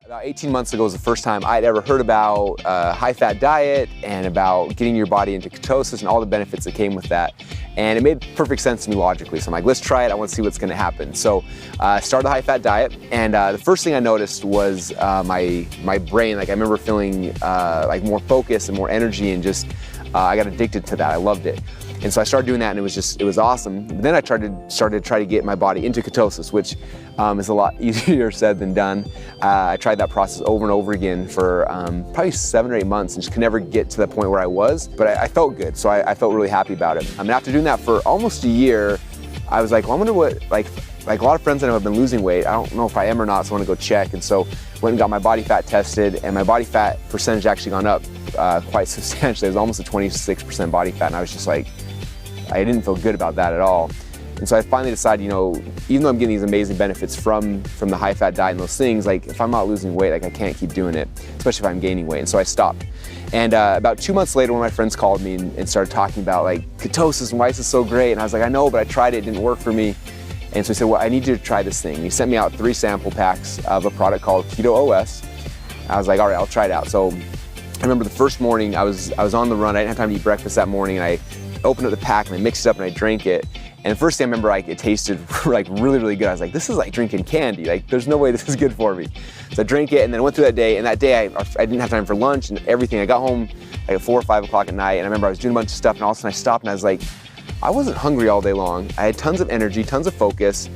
About 18 months ago was the first time I'd ever heard about a high-fat diet and about getting your body into ketosis and all the benefits that came with that. And it made perfect sense to me logically. So I'm like, let's try it. I want to see what's going to happen. So I started the high-fat diet, and the first thing I noticed was my brain. Like I remember feeling like more focus and more energy, and just I got addicted to that. I loved it. And so I started doing that, and it was awesome. But then I started to try to get my body into ketosis, which is a lot easier said than done. I tried that process over and over again for probably 7 or 8 months, and just could never get to the point where I was. But I felt good, so I felt really happy about it. I mean, after doing that for almost a year, I was like, well, I wonder what, like a lot of friends I know have been losing weight. I don't know if I am or not, so I want to go check. And so went and got my body fat tested, and my body fat percentage actually gone up quite substantially. It was almost a 26% body fat, and I was just like, I didn't feel good about that at all. And so I finally decided, you know, even though I'm getting these amazing benefits from the high-fat diet and those things, like if I'm not losing weight, like I can't keep doing it, especially if I'm gaining weight. And so I stopped. And about 2 months later, one of my friends called me and started talking about like ketosis and why this is so great. And I was like, I know, but I tried it, it didn't work for me. And so he said, well, I need you to try this thing. And he sent me out 3 sample packs of a product called keto-os. I was like, all right, I'll try it out. So I remember the first morning I was on the run. I didn't have time to eat breakfast that morning, and I opened up the pack and I mixed it up and I drank it. And the first thing I remember, like, it tasted like really, really good. I was like, this is like drinking candy. Like, there's no way this is good for me. So I drank it, and then I went through that day, and that day I didn't have time for lunch and everything. I got home like at 4 or 5 o'clock at night, and I remember I was doing a bunch of stuff, and all of a sudden I stopped and I was like, I wasn't hungry all day long. I had tons of energy, tons of focus.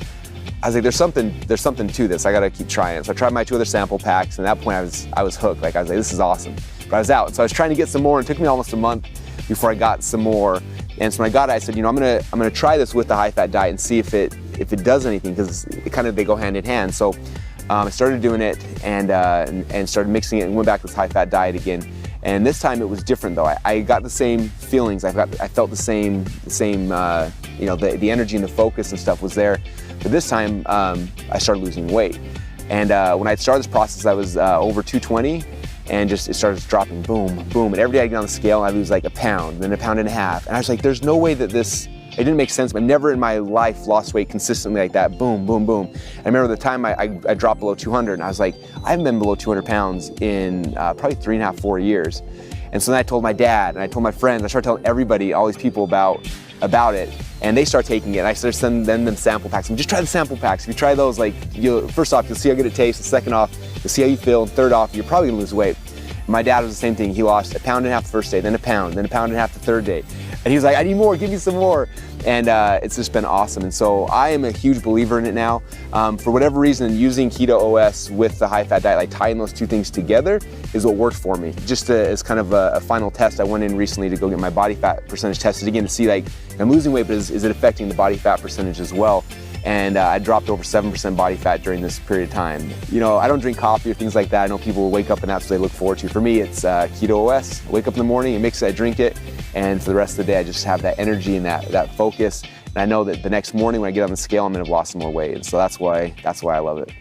I was like, there's something to this. I gotta keep trying it. So I tried my 2 other sample packs, and at that point I was hooked. Like I was like, this is awesome. But I was out. So I was trying to get some more, and it took me almost a month before I got some more. And so when I got it, I said, you know, I'm gonna try this with the high-fat diet and see if it does anything, because they go hand in hand. So I started doing it and started mixing it and went back to this high-fat diet again. And this time it was different though. I got the same feelings. I felt the same you know, the energy and the focus and stuff was there. But this time I started losing weight. And when I started this process, I was over 220. And just it started dropping, boom, boom. And every day I get on the scale and I lose like a pound, then a pound and a half. And I was like, there's no way that it didn't make sense. I've never in my life lost weight consistently like that, boom, boom, boom. I remember the time I dropped below 200, and I was like, I haven't been below 200 pounds in probably 3.5, 4 years. And so then I told my dad, and I told my friends, I started telling everybody, all these people about it, and they start taking it. And I started sending them sample packs. And just try the sample packs. If you try those, like, first off, you'll see how good it tastes. And second off, you'll see how you feel. And third off, you're probably gonna lose weight. And my dad was the same thing. He lost 1.5 pounds the first day, then a pound, then 1.5 pounds the third day. And he was like, I need more, give me some more. And it's just been awesome. And so I am a huge believer in it now. For whatever reason, using keto-os with the high-fat diet, like tying those 2 things together, is what worked for me. Just as kind of a final test, I went in recently to go get my body fat percentage tested again to see, like, I'm losing weight, but is it affecting the body fat percentage as well? And I dropped over 7% body fat during this period of time. You know, I don't drink coffee or things like that. I know people will wake up and that's what they look forward to. For me, it's keto-os. I wake up in the morning, I mix it, I drink it, and for the rest of the day, I just have that energy and that focus. And I know that the next morning when I get on the scale, I'm gonna have lost some more weight. And so that's why I love it.